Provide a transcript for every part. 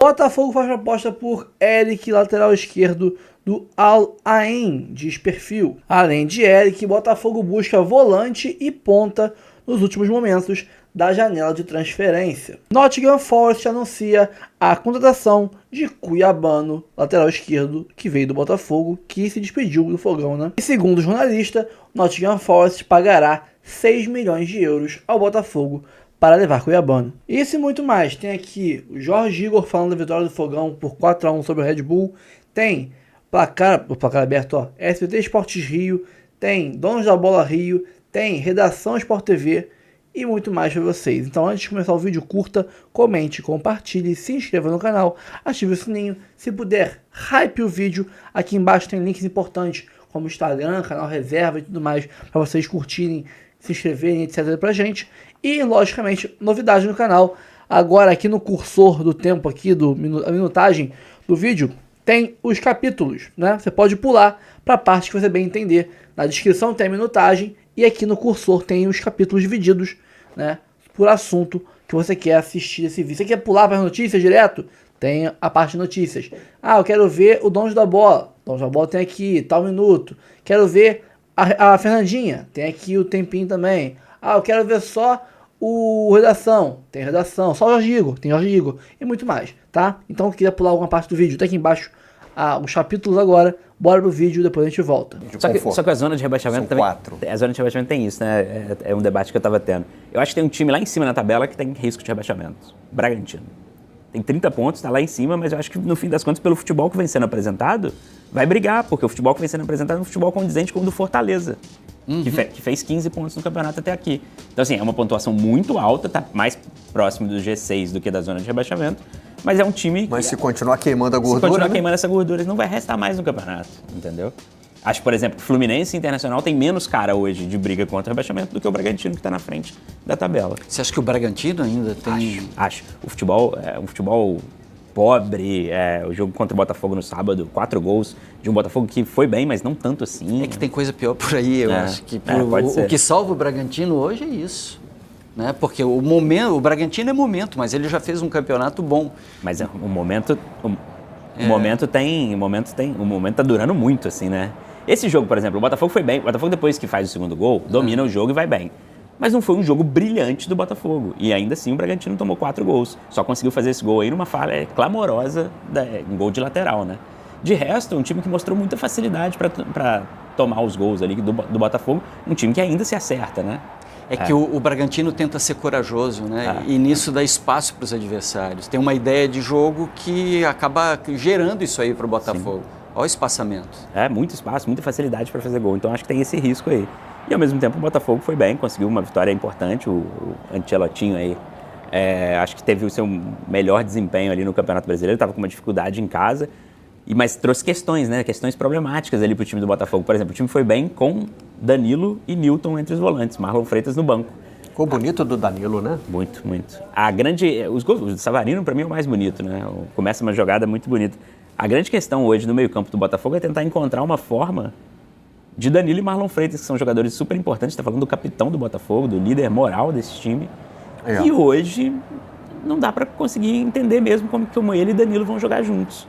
Botafogo faz proposta por Eric, lateral esquerdo do Al Ain, diz perfil. Além de Eric, Botafogo busca volante e ponta nos últimos momentos da janela de transferência. Nottingham Forest anuncia a contratação de Cuiabano, lateral esquerdo, que veio do Botafogo, que se despediu do Fogão, né? E segundo o jornalista, Nottingham Forest pagará 6 milhões de euros ao Botafogo para levar Cuiabano. Isso e muito mais. Tem aqui o Jorge Igor falando da vitória do Fogão por 4-1 sobre o Red Bull. Tem o placar aberto, ó, SBT Esportes Rio. Tem Donos da Bola Rio. Tem Redação Sport TV e muito mais para vocês. Então, antes de começar o vídeo, curta, comente, compartilhe, se inscreva no canal, ative o sininho. Se puder, hype o vídeo. Aqui embaixo tem links importantes como Instagram, canal reserva e tudo mais para vocês curtirem, se inscreverem, etc. pra gente. E, logicamente, novidade no canal. Agora, aqui no cursor do tempo, aqui a minutagem do vídeo, tem os capítulos, né? Você pode pular para a parte que você bem entender. Na descrição tem a minutagem e aqui no cursor tem os capítulos divididos, né, por assunto que você quer assistir esse vídeo. Você quer pular para as notícias direto? Tem a parte de notícias. Ah, eu quero ver o Donos da Bola. Donos da Bola tem aqui, tal minuto. Quero ver a Fernandinha. Tem aqui o tempinho também. Ah, eu quero ver só o Redação. Tem Redação. Só o Jorge Igor. Tem Jorge Igor. E muito mais, tá? Então, eu queria pular alguma parte do vídeo. Tá aqui embaixo os capítulos agora. Bora pro vídeo, depois a gente volta. Só que a zona de rebaixamento também... A zona de rebaixamento tem isso, né? É um debate que eu tava tendo. Eu acho que tem um time lá em cima na tabela que tem risco de rebaixamento. Bragantino. Tem 30 pontos, tá lá em cima, mas eu acho que no fim das contas, pelo futebol que vem sendo apresentado, vai brigar, porque o futebol que vem sendo apresentado é um futebol condizente com o do Fortaleza, que fez 15 pontos no campeonato até aqui. Então, assim, é uma pontuação muito alta, tá mais próximo do G6 do que da zona de rebaixamento, mas é um time... Mas se continuar queimando a gordura... Se continuar queimando essa gordura, ele não vai restar mais no campeonato, entendeu? Acho, por exemplo, que Fluminense e Internacional tem menos cara hoje de briga contra o rebaixamento do que o Bragantino, que está na frente da tabela. Você acha que o Bragantino ainda tem... Acho. O futebol é um futebol pobre, o jogo contra o Botafogo no sábado, 4 gols de um Botafogo que foi bem, mas não tanto assim. É que tem coisa pior por aí, eu acho que o que salva o Bragantino hoje é isso. Né? Porque o Bragantino é momento, mas ele já fez um campeonato bom. Mas o momento tá durando muito, assim, né? Esse jogo, por exemplo, o Botafogo foi bem. O Botafogo, depois que faz o segundo gol, domina o jogo e vai bem. Mas não foi um jogo brilhante do Botafogo. E ainda assim o Bragantino tomou 4 gols. Só conseguiu fazer esse gol aí numa falha clamorosa, um gol de lateral, né? De resto, é um time que mostrou muita facilidade para tomar os gols ali do Botafogo. Um time que ainda se acerta, né? É que o Bragantino tenta ser corajoso, né? E nisso dá espaço para os adversários. Tem uma ideia de jogo que acaba gerando isso aí para o Botafogo. Sim. Olha o espaçamento. Muito espaço, muita facilidade para fazer gol. Então acho que tem esse risco aí. E ao mesmo tempo o Botafogo foi bem, conseguiu uma vitória importante. O Ancelotinho aí, acho que teve o seu melhor desempenho ali no Campeonato Brasileiro. Estava com uma dificuldade em casa. Mas trouxe questões, né? Questões problemáticas ali para o time do Botafogo. Por exemplo, o time foi bem com Danilo e Nilton entre os volantes, Marlon Freitas no banco. Ficou bonito do Danilo, né? Muito, muito. Os gols do Savarino, para mim, é o mais bonito, né? Começa uma jogada muito bonita. A grande questão hoje no meio-campo do Botafogo é tentar encontrar uma forma de Danilo e Marlon Freitas, que são jogadores super importantes. Está falando do capitão do Botafogo, do líder moral desse time. E hoje não dá para conseguir entender mesmo como ele e Danilo vão jogar juntos.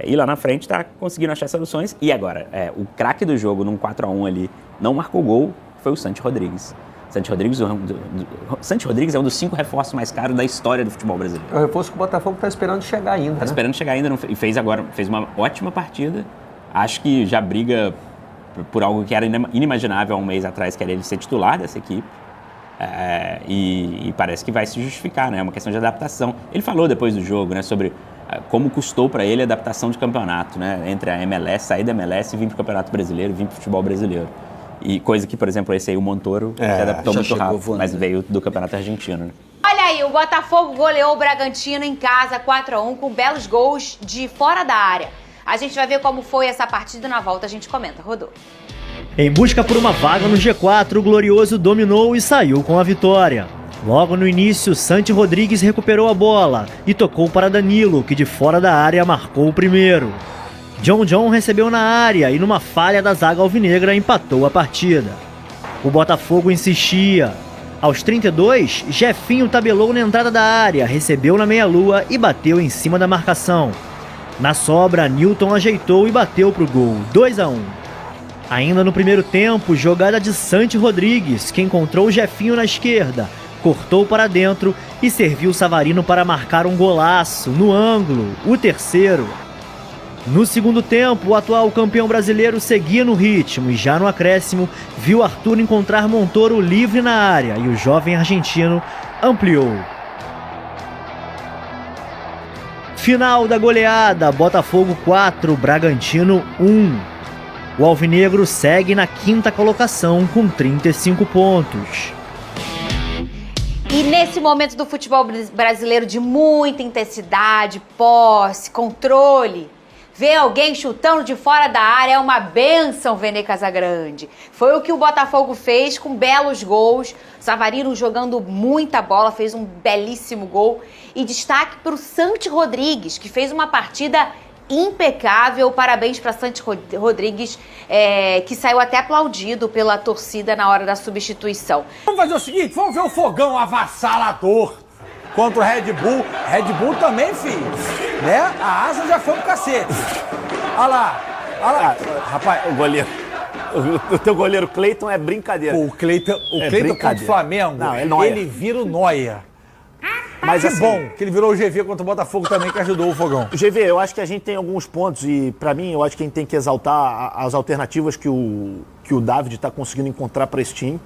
E lá na frente está conseguindo achar soluções. E agora, o craque do jogo num 4-1 ali não marcou gol, foi o Santi Rodrigues. Santi Rodrigues é um dos 5 reforços mais caros da história do futebol brasileiro. É o reforço que o Botafogo está esperando chegar ainda, Está esperando chegar ainda, e fez uma ótima partida. Acho que já briga por algo que era inimaginável há um mês atrás, que era ele ser titular dessa equipe. E parece que vai se justificar, né? É uma questão de adaptação. Ele falou depois do jogo, né, sobre como custou para ele a adaptação de campeonato, né? Entre a MLS, sair da MLS e vir para o Campeonato Brasileiro, vir para o futebol brasileiro. E coisa que, por exemplo, esse aí, o Montoro, se adaptou muito rápido, mas veio do Campeonato Argentino, né? Olha aí, o Botafogo goleou o Bragantino em casa, 4-1, com belos gols de fora da área. A gente vai ver como foi essa partida, na volta a gente comenta. Rodou. Em busca por uma vaga no G4, o Glorioso dominou e saiu com a vitória. Logo no início, Santi Rodrigues recuperou a bola e tocou para Danilo, que de fora da área marcou o primeiro. John recebeu na área e numa falha da zaga alvinegra empatou a partida. O Botafogo insistia. Aos 32, Jefinho tabelou na entrada da área, recebeu na meia-lua e bateu em cima da marcação. Na sobra, Newton ajeitou e bateu pro gol, 2-1. Ainda no primeiro tempo, jogada de Santi Rodrigues, que encontrou Jefinho na esquerda, cortou para dentro e serviu Savarino para marcar um golaço no ângulo, o terceiro. No segundo tempo, o atual campeão brasileiro seguia no ritmo e já no acréscimo viu Arthur encontrar Montoro livre na área e o jovem argentino ampliou. Final da goleada, Botafogo 4, Bragantino 1. O alvinegro segue na 5ª colocação com 35 pontos. E nesse momento do futebol brasileiro de muita intensidade, posse, controle, ver alguém chutando de fora da área é uma bênção, Vene Casagrande. Foi o que o Botafogo fez com belos gols. Savarino jogando muita bola, fez um belíssimo gol. E destaque para o Santi Rodrigues, que fez uma partida impecável. Parabéns para Santi Rodrigues, que saiu até aplaudido pela torcida na hora da substituição. Vamos fazer o seguinte, vamos ver o fogão avassalador contra o Red Bull. Red Bull também, filho, né? A asa já foi pro cacete. Olha lá, olha lá. Rapaz, O goleiro. O teu goleiro Cleiton é brincadeira. o Cleiton contra o Flamengo, Não, é nóia. ele vira o Neuer. Mas Que assim, bom que ele virou o GV contra o Botafogo também, que ajudou o fogão. GV, eu acho que a gente tem alguns pontos e, pra mim, eu acho que a gente tem que exaltar as alternativas que o David está conseguindo encontrar para esse time.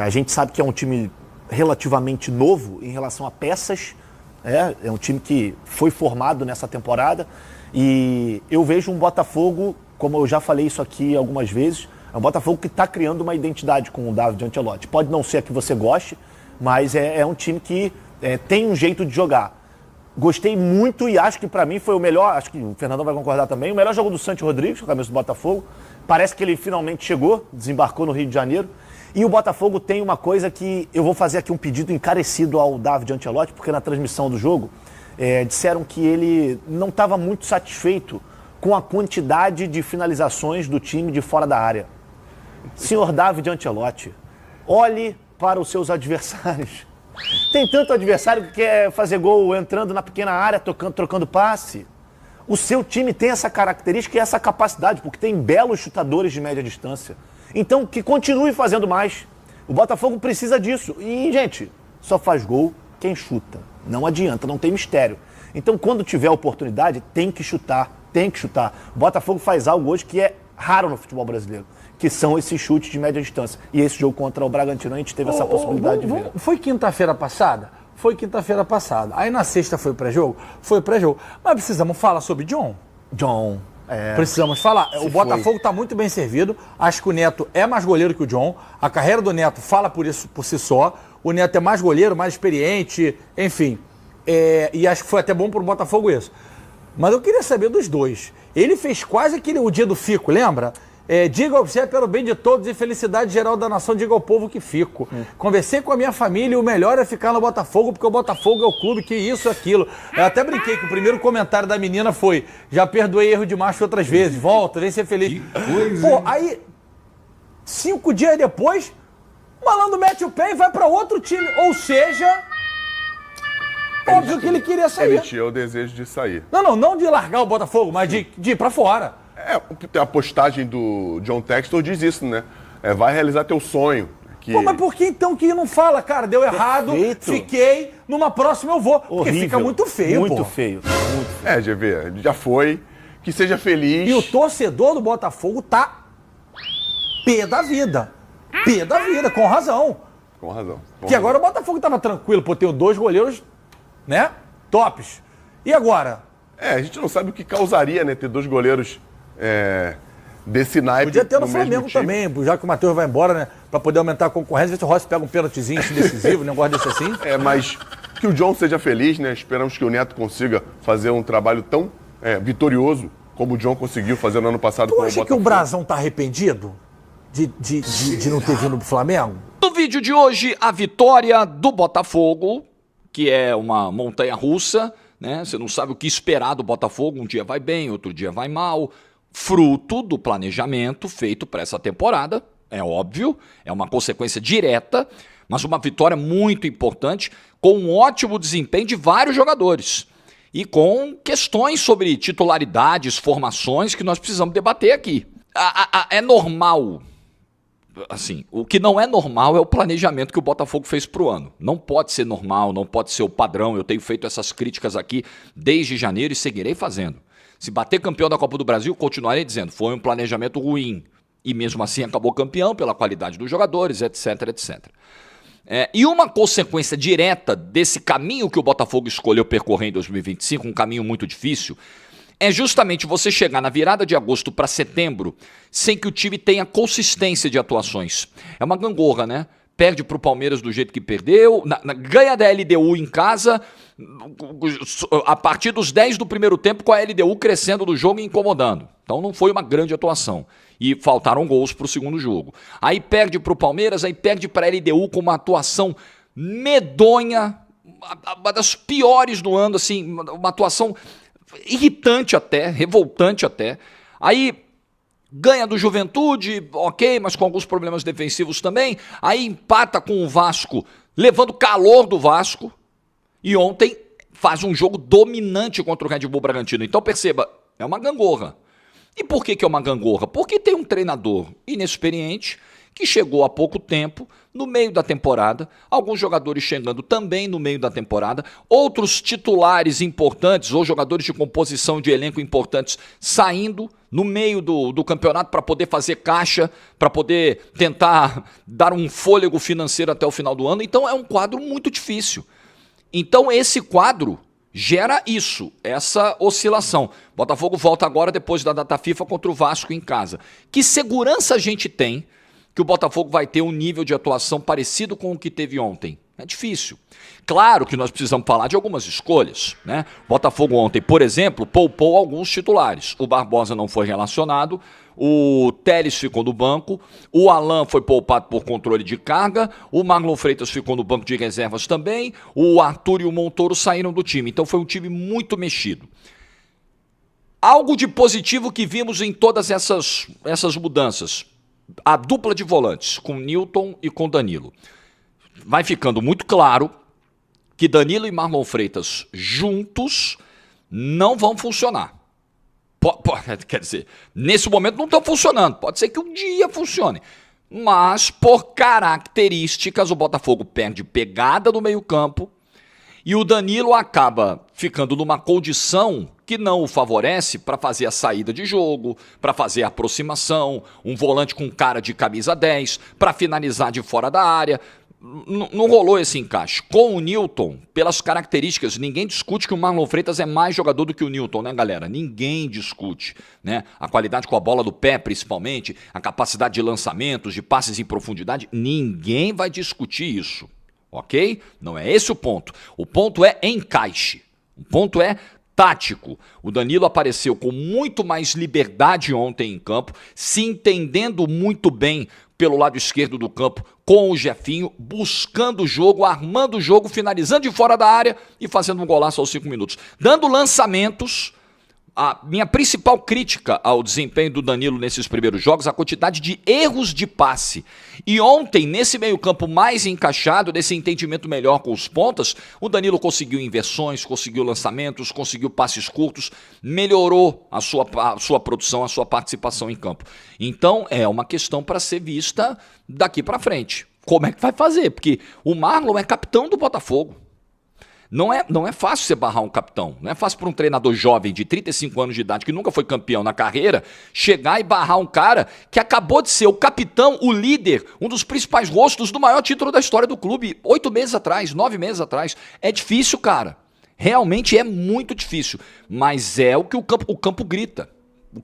A gente sabe que é um time relativamente novo em relação a peças. É um time que foi formado nessa temporada. E eu vejo um Botafogo, como eu já falei isso aqui algumas vezes, é um Botafogo que está criando uma identidade com o David Ancelotti. Pode não ser a que você goste, mas é um time que tem um jeito de jogar. Gostei muito e acho que pra mim foi o melhor, acho que o Fernandão vai concordar também, o melhor jogo do Santi Rodrigues, com a camisa do Botafogo. Parece que ele finalmente chegou, desembarcou no Rio de Janeiro. E o Botafogo tem uma coisa que eu vou fazer aqui um pedido encarecido ao David Ancelotti, porque na transmissão do jogo disseram que ele não estava muito satisfeito com a quantidade de finalizações do time de fora da área. Senhor David Ancelotti, olhe para os seus adversários. Tem tanto adversário que quer fazer gol entrando na pequena área, trocando passe. O seu time tem essa característica e essa capacidade, porque tem belos chutadores de média distância. Então, que continue fazendo mais. O Botafogo precisa disso. E, gente, só faz gol quem chuta. Não adianta, não tem mistério. Então, quando tiver oportunidade, tem que chutar, tem que chutar. O Botafogo faz algo hoje que é raro no futebol brasileiro, que são esses chutes de média distância. E esse jogo contra o Bragantino, a gente teve essa possibilidade de ver. Foi quinta-feira passada? Foi quinta-feira passada. Aí na sexta foi pré-jogo? Foi pré-jogo. Mas precisamos falar sobre John? John. Precisamos falar. O Botafogo está muito bem servido. Acho que o Neto é mais goleiro que o John. A carreira do Neto fala por isso por si só. O Neto é mais goleiro, mais experiente, enfim. E acho que foi até bom para o Botafogo isso. Mas eu queria saber dos dois. Ele fez quase o dia do Fico, lembra? Diga ao você pelo bem de todos e felicidade geral da nação, diga ao povo que fico. Conversei com a minha família e o melhor é ficar no Botafogo, porque o Botafogo é o clube que isso, aquilo. Eu até brinquei que o primeiro comentário da menina foi: já perdoei erro de macho outras vezes, volta, vem ser feliz. Pô, aí, 5 dias depois, o malandro mete o pé e vai pra outro time. Ou seja, óbvio que ele queria sair. Ele tinha o desejo de sair. Não de largar o Botafogo, mas de ir pra fora. A postagem do John Textor diz isso, né? Vai realizar teu sonho. Pô, mas por que então que não fala, cara? Deu errado, fiquei, numa próxima eu vou. Porque Horrível. fica muito feio, muito pô. Feio. GV, já foi. Que seja feliz. E o torcedor do Botafogo tá pé da vida. Pé da vida, com razão. Com razão. Que agora o Botafogo tava tranquilo, pô, tem 2 goleiros, né? Tops. E agora? A gente não sabe o que causaria, né? Ter 2 goleiros desse naipe. Podia ter no mesmo Flamengo time. também, já que o Matheus vai embora, né? Pra poder aumentar a concorrência, ver se o Rossi pega um pênaltizinho decisivo, um negócio desse assim. Mas que o John seja feliz, né? Esperamos que o Neto consiga fazer um trabalho tão vitorioso como o John conseguiu fazer no ano passado com o Botafogo. Tu acha que o Brazão tá arrependido de não ter vindo pro Flamengo? No vídeo de hoje, a vitória do Botafogo, que é uma montanha-russa, né? Você não sabe o que esperar do Botafogo, um dia vai bem, outro dia vai mal, fruto do planejamento feito para essa temporada, é óbvio, é uma consequência direta, Mas uma vitória muito importante, com um ótimo desempenho de vários jogadores. E com questões sobre titularidades, formações que nós precisamos debater aqui. É normal. Assim, o que não é normal é o planejamento que o Botafogo fez para o ano. Não pode ser normal, não pode ser o padrão. Eu tenho feito essas críticas aqui desde janeiro e seguirei fazendo. Se bater campeão da Copa do Brasil, continuarei dizendo, foi um planejamento ruim. E mesmo assim acabou campeão pela qualidade dos jogadores, etc, etc. E uma consequência direta desse caminho que o Botafogo escolheu percorrer em 2025, um caminho muito difícil, é justamente você chegar na virada de agosto para setembro sem que o time tenha consistência de atuações. É uma gangorra, né? Perde para o Palmeiras do jeito que perdeu, ganha da LDU em casa, a partir dos 10 do primeiro tempo com a LDU crescendo do jogo e incomodando. Então não foi uma grande atuação. E faltaram gols para o segundo jogo. Aí perde para o Palmeiras, aí perde para a LDU com uma atuação medonha, uma das piores do ano, assim, uma atuação irritante até, revoltante até. Aí ganha do Juventude, ok, mas com alguns problemas defensivos também. Aí empata com o Vasco, levando calor do Vasco. E ontem faz um jogo dominante contra o Red Bull Bragantino. Então perceba, é uma gangorra. E por que é uma gangorra? Porque tem um treinador inexperiente que chegou há pouco tempo, no meio da temporada, alguns jogadores chegando também no meio da temporada, outros titulares importantes ou jogadores de composição de elenco importantes saindo no meio do campeonato para poder fazer caixa, para poder tentar dar um fôlego financeiro até o final do ano. Então é um quadro muito difícil. Então esse quadro gera isso, essa oscilação. Botafogo volta agora depois da data FIFA contra o Vasco em casa. Que segurança a gente tem que o Botafogo vai ter um nível de atuação parecido com o que teve ontem? É difícil. Claro que nós precisamos falar de algumas escolhas, né? Botafogo ontem, por exemplo, poupou alguns titulares. O Barbosa não foi relacionado, o Telles ficou no banco, o Alan foi poupado por controle de carga, o Marlon Freitas ficou no banco de reservas também, o Arthur e o Montoro saíram do time. Então foi um time muito mexido. Algo de positivo que vimos em todas essas mudanças. A dupla de volantes, com Newton e com Danilo. Vai ficando muito claro que Danilo e Marlon Freitas juntos não vão funcionar. Quer dizer, nesse momento não estão funcionando. Pode ser que um dia funcione. Mas, por características, o Botafogo perde pegada no meio-campo e o Danilo acaba ficando numa condição que não o favorece para fazer a saída de jogo, para fazer a aproximação, um volante com cara de camisa 10, para finalizar de fora da área. Não rolou esse encaixe. Com o Newton, pelas características, ninguém discute que o Marlon Freitas é mais jogador do que o Newton, né, galera? Ninguém discute, né? A qualidade com a bola do pé, principalmente, a capacidade de lançamentos, de passes em profundidade, ninguém vai discutir isso, ok? Não é esse o ponto. O ponto é encaixe. O ponto é tático. O Danilo apareceu com muito mais liberdade ontem em campo, se entendendo muito bem pelo lado esquerdo do campo com o Jefinho, buscando o jogo, armando o jogo, finalizando de fora da área e fazendo um golaço aos 5 minutos. Dando lançamentos. A minha principal crítica ao desempenho do Danilo nesses primeiros jogos, a quantidade de erros de passe. E ontem, nesse meio-campo mais encaixado, nesse entendimento melhor com os pontas, o Danilo conseguiu inversões, conseguiu lançamentos, conseguiu passes curtos, melhorou a sua produção, a sua participação em campo. Então, é uma questão para ser vista daqui para frente. Como é que vai fazer? Porque o Marlon é capitão do Botafogo. Não é fácil você barrar um capitão, não é fácil para um treinador jovem de 35 anos de idade, que nunca foi campeão na carreira, chegar e barrar um cara que acabou de ser o capitão, o líder, um dos principais rostos do maior título da história do clube, 8 meses atrás, 9 meses atrás. É difícil, cara. Realmente é muito difícil, mas é o que o campo grita. O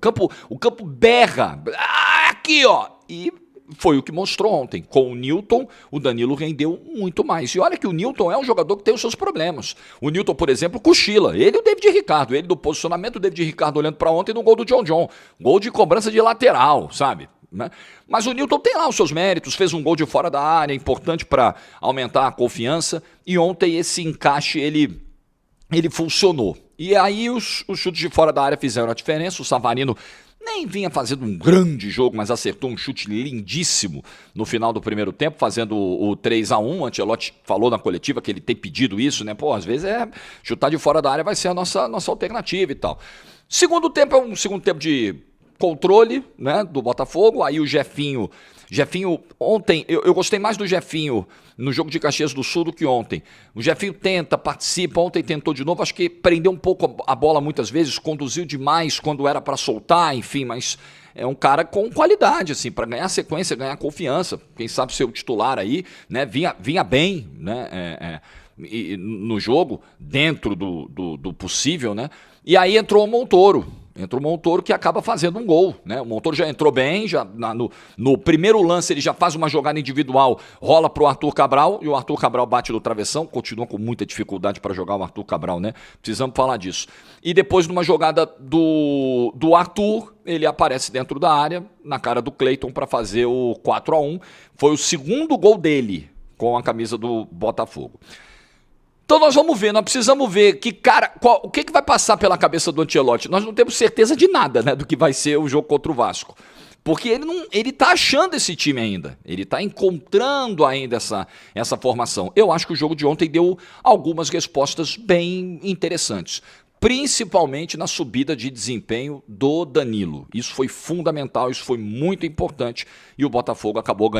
campo berra. Aqui, ó! E foi o que mostrou ontem. Com o Newton, o Danilo rendeu muito mais. E olha que o Newton é um jogador que tem os seus problemas. O Newton, por exemplo, cochila. Ele e o David Ricardo. Ele do posicionamento, o David Ricardo olhando para ontem no gol do John. Gol de cobrança de lateral, sabe? Mas o Newton tem lá os seus méritos. Fez um gol de fora da área, importante para aumentar a confiança. E ontem esse encaixe, ele funcionou. E aí os chutes de fora da área fizeram a diferença. O Savarino nem vinha fazendo um grande jogo, mas acertou um chute lindíssimo no final do primeiro tempo, fazendo o 3-1. O Ancelotti falou na coletiva que ele tem pedido isso, né? Pô, às vezes chutar de fora da área vai ser a nossa alternativa e tal. Segundo tempo é um segundo tempo de controle, né, do Botafogo. Aí o Jefinho ontem, eu gostei mais do Jefinho no jogo de Caxias do Sul do que ontem. O Jefinho tenta, participa, ontem tentou de novo, acho que prendeu um pouco a bola muitas vezes, conduziu demais quando era para soltar, enfim, mas é um cara com qualidade, assim, para ganhar sequência, ganhar confiança. Quem sabe ser o titular aí, né, vinha bem, né, no jogo, dentro do possível, né, e aí entrou o Montoro. Entrou o Montoro, que acaba fazendo um gol, né? O Montoro já entrou bem, no primeiro lance ele já faz uma jogada individual, rola pro Arthur Cabral, e o Arthur Cabral bate no travessão, continua com muita dificuldade para jogar o Arthur Cabral, né? Precisamos falar disso. E depois, numa jogada do Arthur, ele aparece dentro da área, na cara do Cleiton, para fazer o 4-1. Foi o segundo gol dele com a camisa do Botafogo. Então nós vamos ver, nós precisamos ver o que vai passar pela cabeça do Ancelotti. Nós não temos certeza de nada, né, do que vai ser o jogo contra o Vasco. Porque ele tá achando esse time ainda. Ele tá encontrando ainda essa formação. Eu acho que o jogo de ontem deu algumas respostas bem interessantes. Principalmente na subida de desempenho do Danilo. Isso foi fundamental, isso foi muito importante e o Botafogo acabou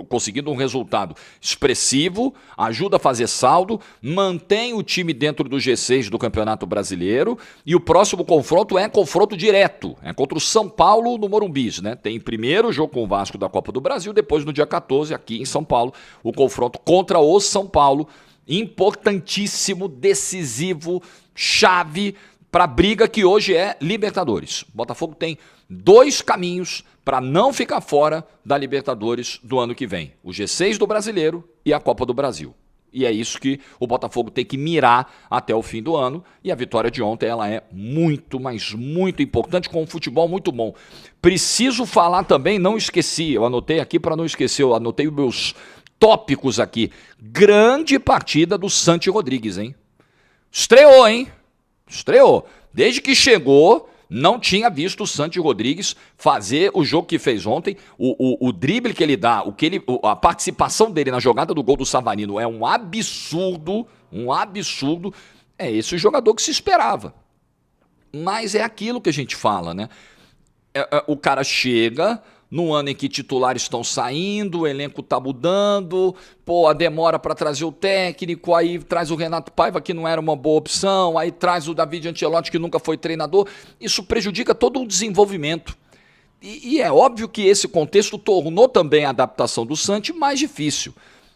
conseguindo um resultado expressivo, ajuda a fazer saldo, mantém o time dentro do G6 do Campeonato Brasileiro e o próximo confronto é confronto direto, é contra o São Paulo no Morumbi, né? Tem primeiro o jogo com o Vasco da Copa do Brasil, depois no dia 14 aqui em São Paulo, o confronto contra o São Paulo, importantíssimo, decisivo, chave para a briga que hoje é Libertadores. O Botafogo tem 2 caminhos para não ficar fora da Libertadores do ano que vem. O G6 do Brasileiro e a Copa do Brasil. E é isso que o Botafogo tem que mirar até o fim do ano. E a vitória de ontem ela é muito, mas muito importante, com um futebol muito bom. Preciso falar também, não esqueci, eu anotei aqui para não esquecer, eu anotei os meus tópicos aqui. Grande partida do Santi Rodrigues, hein? Estreou, hein? Estreou. Desde que chegou, não tinha visto o Santi Rodrigues fazer o jogo que fez ontem. O drible que ele dá, a participação dele na jogada do gol do Savarino é um absurdo, um absurdo. É esse o jogador que se esperava. Mas é aquilo que a gente fala, né? O cara chega no ano em que titulares estão saindo, o elenco tá mudando, a demora para trazer o técnico, aí traz o Renato Paiva, que não era uma boa opção, aí traz o David Ancelotti, que nunca foi treinador. Isso prejudica todo o desenvolvimento. E é óbvio que esse contexto tornou também a adaptação do Santi mais difícil.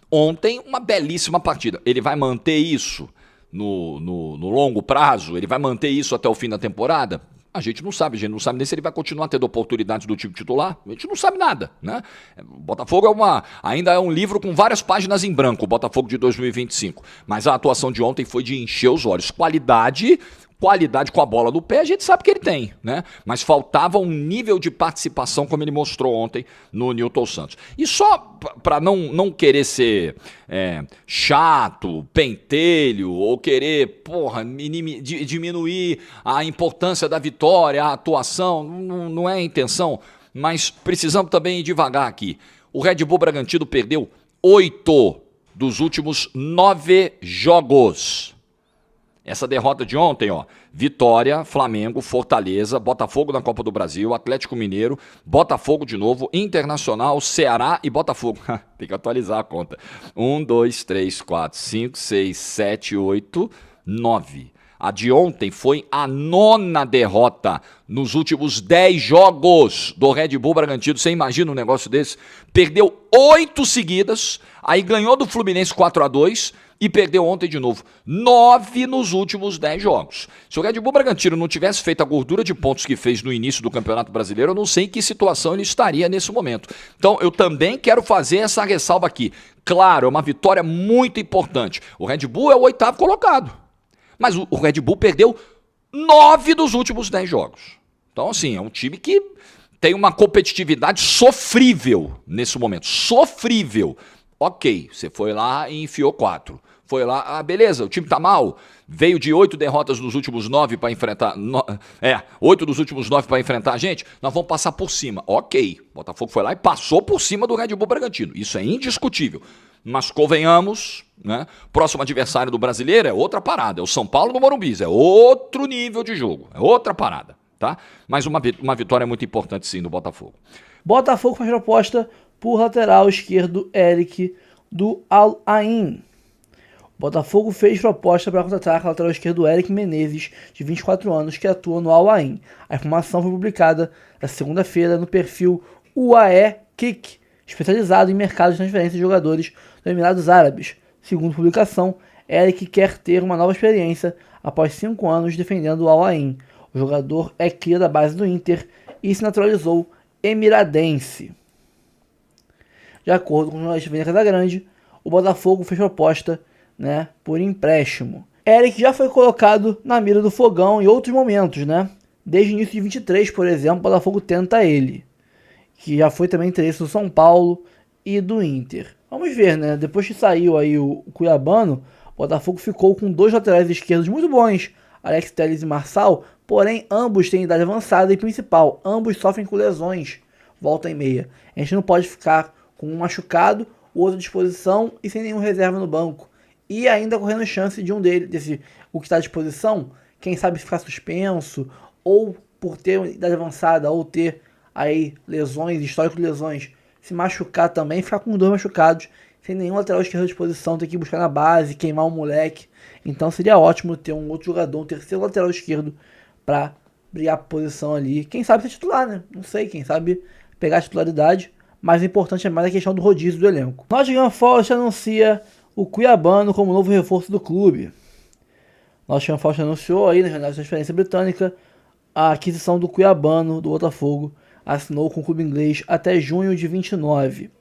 Ontem, uma belíssima partida. Ele vai manter isso no longo prazo? Ele vai manter isso até o fim da temporada? A gente não sabe nem se ele vai continuar tendo oportunidades do time titular. A gente não sabe nada, né? O Botafogo ainda é um livro com várias páginas em branco, o Botafogo de 2025. Mas a atuação de ontem foi de encher os olhos. Qualidade com a bola no pé, a gente sabe que ele tem, né? Mas faltava um nível de participação como ele mostrou ontem no Newton Santos. E só para não querer ser chato, pentelho, ou querer, diminuir a importância da vitória, a atuação, não é a intenção, mas precisamos também ir devagar aqui. O Red Bull Bragantino perdeu 8 dos últimos 9 jogos. Essa derrota de ontem, Vitória, Flamengo, Fortaleza, Botafogo na Copa do Brasil, Atlético Mineiro, Botafogo de novo, Internacional, Ceará e Botafogo. Tem que atualizar a conta. 1, 2, 3, 4, 5, 6, 7, 8, 9. A de ontem foi a 9ª derrota nos últimos 10 jogos do Red Bull Bragantino. Você imagina um negócio desse? Perdeu 8 seguidas, aí ganhou do Fluminense 4-2 e perdeu ontem de novo. 9 nos últimos 10 jogos. Se o Red Bull Bragantino não tivesse feito a gordura de pontos que fez no início do Campeonato Brasileiro, eu não sei em que situação ele estaria nesse momento. Então, eu também quero fazer essa ressalva aqui. Claro, é uma vitória muito importante. O Red Bull é o 8º colocado. Mas o Red Bull perdeu 9 dos últimos 10 jogos. Então, assim, é um time que tem uma competitividade sofrível nesse momento. Sofrível. Ok, você foi lá e enfiou 4. Foi lá, beleza, o time tá mal. Veio de 8 derrotas nos últimos 9 para enfrentar. 8 dos últimos 9 para enfrentar a gente. Nós vamos passar por cima. Ok. O Botafogo foi lá e passou por cima do Red Bull Bragantino. Isso é indiscutível. Mas convenhamos, né? Próximo adversário do Brasileiro é outra parada. É o São Paulo no Morumbi. É outro nível de jogo. É outra parada, tá? Mas uma vitória muito importante, sim, do Botafogo. Botafogo faz proposta por lateral esquerdo Eric do Al Ain. O Botafogo fez proposta para contratar o lateral esquerdo Eric Menezes, de 24 anos, que atua no Al Ain. A informação foi publicada na segunda-feira no perfil UAE Kick, especializado em mercado de transferência de jogadores dos Emirados Árabes. Segundo a publicação, Eric quer ter uma nova experiência após 5 anos defendendo o Al Ain. O jogador é cria da base do Inter e se naturalizou emiradense. De acordo com o jornalista Vini Casagrande, o Botafogo fez proposta, né, por empréstimo. Eric já foi colocado na mira do Fogão em outros momentos, né? Desde o início de 23, por exemplo, o Botafogo tenta ele, que já foi também interesse do São Paulo e do Inter. Vamos ver, né? Depois que saiu aí o Cuiabano, o Botafogo ficou com 2 laterais esquerdos muito bons, Alex Telles e Marçal, porém ambos têm idade avançada e principal, ambos sofrem com lesões, volta e meia. A gente não pode ficar com um machucado, o outro à disposição e sem nenhum reserva no banco. E ainda correndo chance de um deles, o que está à disposição, quem sabe ficar suspenso, ou por ter idade avançada, ou ter aí lesões, histórico de lesões, se machucar também, ficar com 2 machucados, sem nenhum lateral esquerdo à disposição, ter que buscar na base, queimar o moleque. Então seria ótimo ter um outro jogador, um terceiro lateral esquerdo, para brigar por posição ali. Quem sabe ser titular, né? Não sei, quem sabe pegar a titularidade, mas o importante é mais a questão do rodízio do elenco. Nottingham Forest anuncia o Cuiabano como novo reforço do clube. Nottingham Forest anunciou aí na janela de transferência britânica a aquisição do Cuiabano do Botafogo. Assinou com o clube inglês até junho de 29.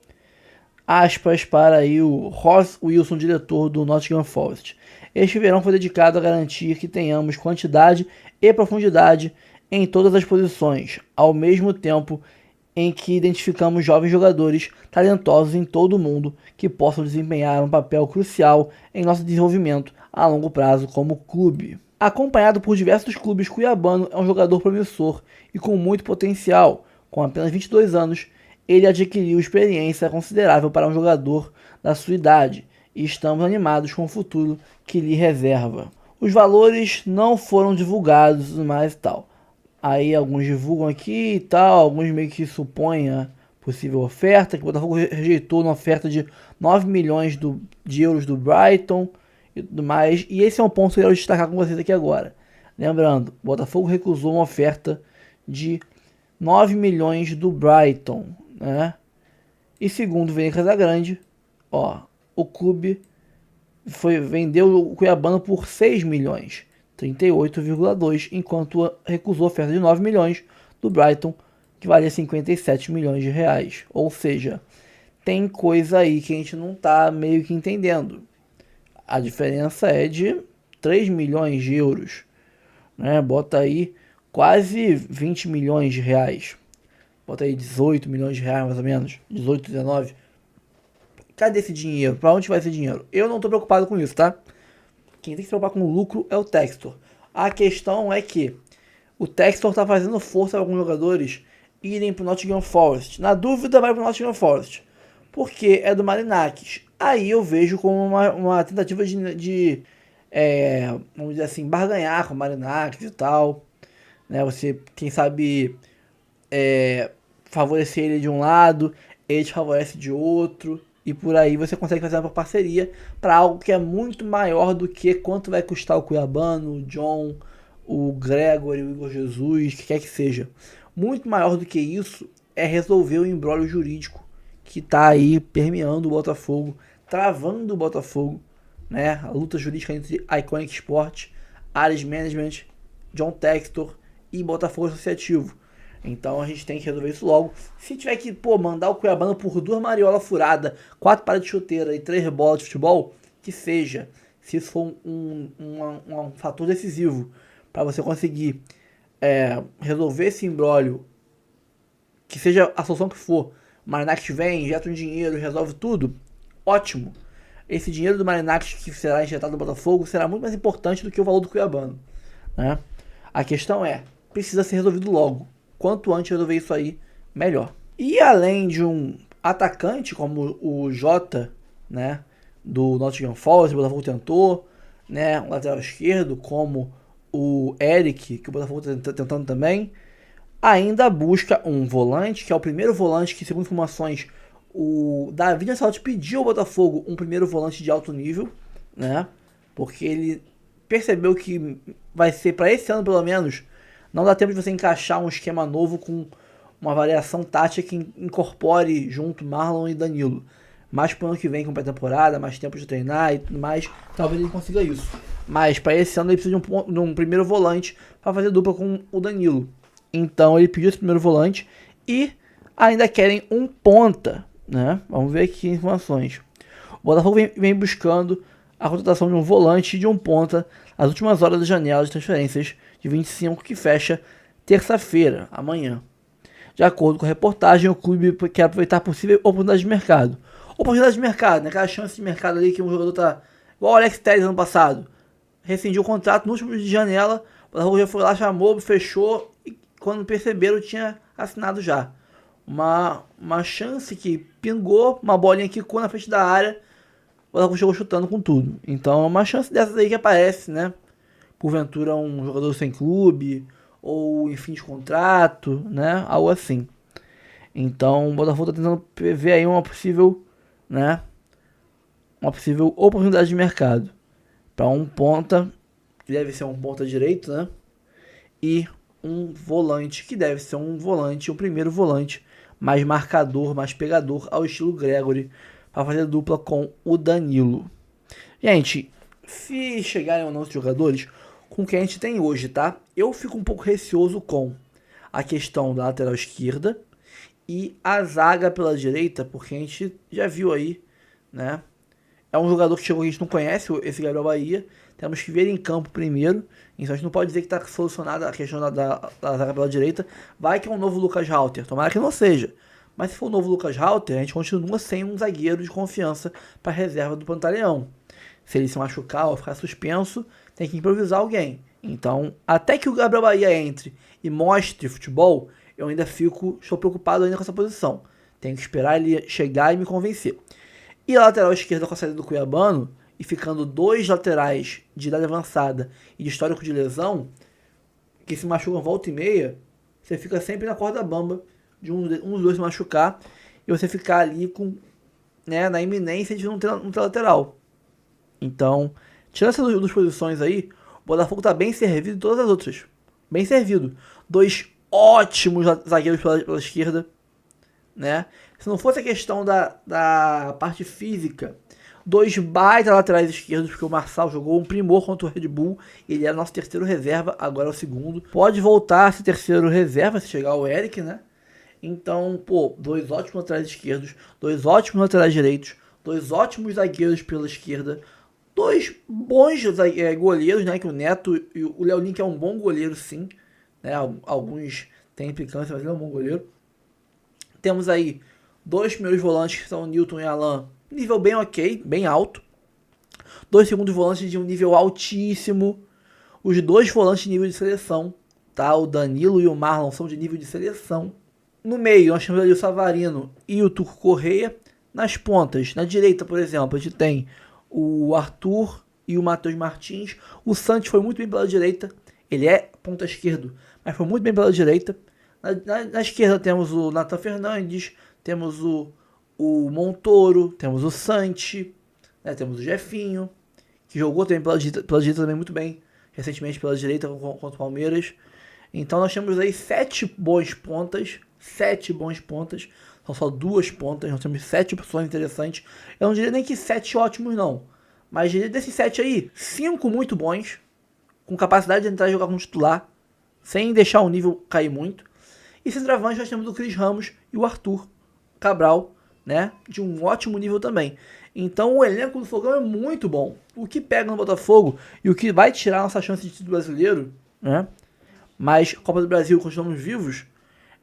Aspas para aí o Ross Wilson, diretor do Nottingham Forest. Este verão foi dedicado a garantir que tenhamos quantidade e profundidade em todas as posições, ao mesmo tempo em que identificamos jovens jogadores talentosos em todo o mundo que possam desempenhar um papel crucial em nosso desenvolvimento a longo prazo como clube. Acompanhado por diversos clubes, Cuiabano é um jogador promissor e com muito potencial. Com apenas 22 anos, ele adquiriu experiência considerável para um jogador da sua idade e estamos animados com o futuro que lhe reserva. Os valores não foram divulgados, mas tal. Aí alguns divulgam aqui e tal, alguns meio que supõem a possível oferta, que o Botafogo rejeitou uma oferta de 9 milhões de euros do Brighton e tudo mais. E esse é um ponto que eu quero destacar com vocês aqui agora. Lembrando, o Botafogo recusou uma oferta de 9 milhões do Brighton, né? E segundo o Vene Casagrande, o clube vendeu o Cuiabano por 6 milhões. 38,2, enquanto recusou a oferta de 9 milhões do Brighton, que valia 57 milhões de reais. Ou seja, tem coisa aí que a gente não tá meio que entendendo. A diferença é de 3 milhões de euros, né? Bota aí quase 20 milhões de reais. Bota aí 18 milhões de reais, mais ou menos. 18, 19. Cadê esse dinheiro? Pra onde vai esse dinheiro? Eu não tô preocupado com isso, tá? Quem tem que se preocupar com o lucro é o Textor. A questão é que o Textor tá fazendo força para alguns jogadores irem pro Nottingham Forest. Na dúvida, vai pro Nottingham Forest, porque é do Marinakis. Aí eu vejo como uma tentativa de vamos dizer assim, barganhar com o Marinakis e tal, né? Você, quem sabe, favorecer ele de um lado, ele te favorece de outro, e por aí você consegue fazer uma parceria para algo que é muito maior do que quanto vai custar o Cuiabano, o John, o Gregory, o Igor Jesus, que quer que seja. Muito maior do que isso é resolver o imbróglio jurídico que está aí permeando o Botafogo, travando o Botafogo, né? A luta jurídica entre Iconic Sport, Ares Management, John Textor e Botafogo Associativo. Então a gente tem que resolver isso logo. Se tiver que mandar o Cuiabano por 2 mariolas furadas, 4 paradas de chuteira e 3 bolas de futebol, que seja. Se isso for um fator decisivo para você conseguir resolver esse imbróglio, que seja a solução que for, o Marinakis vem, injeta um dinheiro, resolve tudo, ótimo. esse dinheiro do Marinaccio que será injetado no Botafogo será muito mais importante do que o valor do Cuiabano, né? A questão é, precisa ser resolvido logo. Quanto antes resolver isso aí, melhor. E além de um atacante como o Jota, né, do Nottingham Forest, o Botafogo tentou, né, um lateral esquerdo como o Eric, que o Botafogo está tentando também, ainda busca um volante, que é o primeiro volante que, segundo informações, o David Ancelotti pediu ao Botafogo um primeiro volante de alto nível, né, porque ele percebeu que vai ser, para esse ano pelo menos, não dá tempo de você encaixar um esquema novo com uma variação tática que incorpore junto Marlon e Danilo. Mais pro ano que vem com pré-temporada, mais tempo de treinar e tudo mais, talvez ele consiga isso. Mas para esse ano ele precisa de um primeiro volante para fazer dupla com o Danilo. Então ele pediu esse primeiro volante e ainda querem um ponta, né? Vamos ver aqui informações. O Botafogo vem buscando a contratação de um volante e de um ponta nas últimas horas da janela de transferências de 25, que fecha terça-feira, amanhã. De acordo com a reportagem, o clube quer aproveitar possível oportunidade de mercado. Oportunidade de mercado, né? Aquela chance de mercado ali que um jogador tá... Igual o Alex Telles ano passado. Rescindiu o contrato no último dia de janela, o Botafogo já foi lá, chamou, fechou, e quando perceberam tinha assinado já. Uma chance que pingou, uma bolinha que quicou na frente da área, o Botafogo chegou chutando com tudo. Então é uma chance dessas aí que aparece, né? Porventura um jogador sem clube, ou em fim de contrato, né? Algo assim. Então o Botafogo está tentando ver aí uma possível, né? Uma possível oportunidade de mercado para um ponta, que deve ser um ponta direito, né? E um volante, que deve ser um primeiro volante mais marcador, mais pegador, ao estilo Gregory, para fazer dupla com o Danilo. Gente, se chegarem ou não os jogadores com o que a gente tem hoje, tá? Eu fico um pouco receoso com a questão da lateral esquerda e a zaga pela direita, porque a gente já viu aí, né? É um jogador que chegou, a gente não conhece, esse Gabriel Bahia. Temos que ver ele em campo primeiro. Então a gente não pode dizer que está solucionada a questão da zaga pela direita. Vai que é um novo Lucas Halter. Tomara que não seja. Mas se for o novo Lucas Halter, a gente continua sem um zagueiro de confiança para a reserva do Pantaleão. Se ele se machucar ou ficar suspenso, tem que improvisar alguém. Então, até que o Gabriel Bahia entre e mostre futebol, eu ainda estou preocupado ainda com essa posição. Tenho que esperar ele chegar e me convencer. E a lateral esquerda com a saída do Cuiabano, e ficando dois laterais de idade avançada e de histórico de lesão, que se machucam volta e meia, você fica sempre na corda bamba de um dos dois se machucar e você ficar ali com, né, na iminência de não ter lateral. Então, tirando essas duas posições aí, o Botafogo está bem servido em todas as outras. Bem servido. Dois ótimos zagueiros pela esquerda, né? Se não fosse a questão da parte física, dois baita laterais esquerdos, porque o Marçal jogou um primor contra o Red Bull, ele era nosso terceiro reserva, agora é o segundo. Pode voltar a ser terceiro reserva se chegar o Eric, né? Então, pô, dois ótimos laterais esquerdos, dois ótimos laterais direitos, dois ótimos zagueiros pela esquerda, dois bons goleiros, né? Que o Neto e o Léo Link é um bom goleiro, sim, né? Alguns têm implicância, mas ele é um bom goleiro. Temos aí dois primeiros volantes, que são o Newton e Alan, nível bem ok, bem alto. Dois segundos volantes de um nível altíssimo. Os dois volantes de nível de seleção, tá? O Danilo e o Marlon são de nível de seleção. No meio, nós temos ali o Savarino e o Turco Correia. Nas pontas, na direita, por exemplo, a gente tem o Arthur e o Matheus Martins. O Santos foi muito bem pela direita. Ele é ponta esquerdo, mas foi muito bem pela direita. Na esquerda temos o Nathan Fernandes, temos o Montoro, temos o Santi, né, temos o Jefinho, que jogou também pela direita também muito bem, recentemente pela direita contra o Palmeiras. Então nós temos aí 7 bons pontas, são só 2 pontas, nós temos 7 opções interessantes. Eu não diria nem que 7 ótimos não, mas diria desses 7 aí, 5 muito bons, com capacidade de entrar e jogar como titular, sem deixar o nível cair muito. E centroavante nós temos o Cris Ramos e o Arthur Cabral, né, de um ótimo nível também. Então o elenco do Fogão é muito bom. O que pega no Botafogo e o que vai tirar a nossa chance de título brasileiro, né, mas Copa do Brasil continuamos vivos,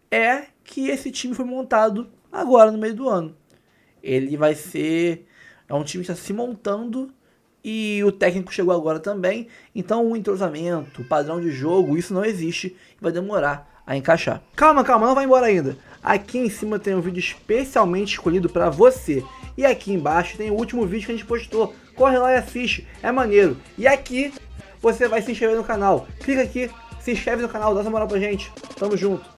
é que esse time foi montado agora no meio do ano. Ele vai ser É um time que está se montando e o técnico chegou agora também. Então o entrosamento, o padrão de jogo, isso não existe e vai demorar a encaixar. Calma, não vai embora ainda. Aqui em cima tem um vídeo especialmente escolhido para você. E aqui embaixo tem o último vídeo que a gente postou. Corre lá e assiste, é maneiro. E aqui você vai se inscrever no canal. Clica aqui, se inscreve no canal, dá essa moral pra gente. Tamo junto.